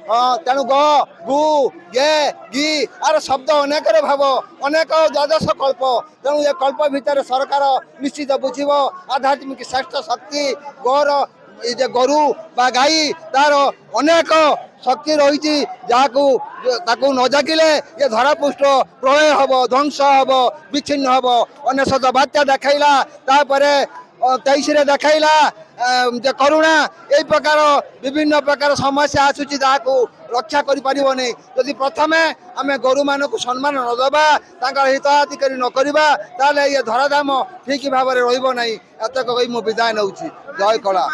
तेणु ग गु गे गि आर शब्द अनेक भाव अनेक द्वादश कल्प तेणु ये कल्प भितर सरकार निश्चित बुझिब आध्यात्मिक श्रेष्ठ शक्ति गौर ये गोरु बा गाई तार अनेक शक्ति रही ताकू न जागिले ये धरापृष्ठ प्रलय हम ध्वंस हम विच्छिन्न हम अनेशत बात्या देखला 23 देखला जे करुणा यही प्रकार विभिन्न प्रकार समस्या आसूची रक्षा करें जदि प्रथमे आम गोरु मान को सम्मान नदबा हिताधिकारी न करवा ताले ये धराधाम ठीक भाव में रही एतक कही मु विदाय नौ जय कला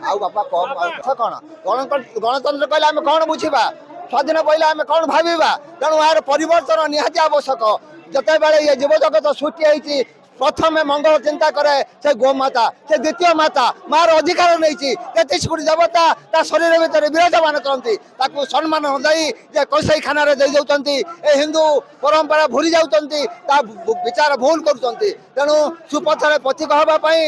आउ बापा कौन गणतंत्र कहले आम कौन बुझा स्वाधीन पहले आम कौन भाविबा तेणु यार परिवर्तन निहाती आवश्यक जिते बड़े ये जीव जगत सृष्टि प्रथम मंगल चिंता करे से गोमाता से द्वितीय माता मार अधिकार नहीं 33 कोटी देवता ता शरीर भीतर विराजमान करती सम्मान न दे जे कौशई खाना दे दौरान हिंदू परंपरा भूली जाऊँगी विचार भूल करुँच तेणु सुपथरे पथिक हाँपाई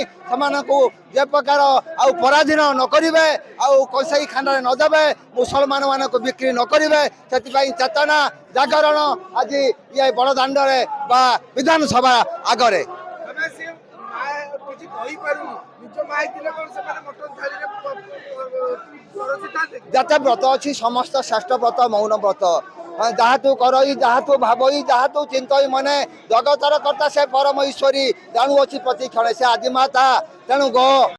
जे प्रकार आउ पराधीन न करेंगे आउ कौशई खाना नदेवे मुसलमान मान को बिक्री न करेंगे से चेतना जागरण आज ये बड़दाण्ड बा विधानसभा आगरे जते व्रत अच्छी समस्त श्रेष्ठ व्रत मौन व्रत जहाँ तू करई जहाँ तू भावई जहाँ तू चिंतई मने जगतर कर्ता से परम ईश्वरी तेणु अच्छी प्रति क्षण से आदिमाता तेणु गो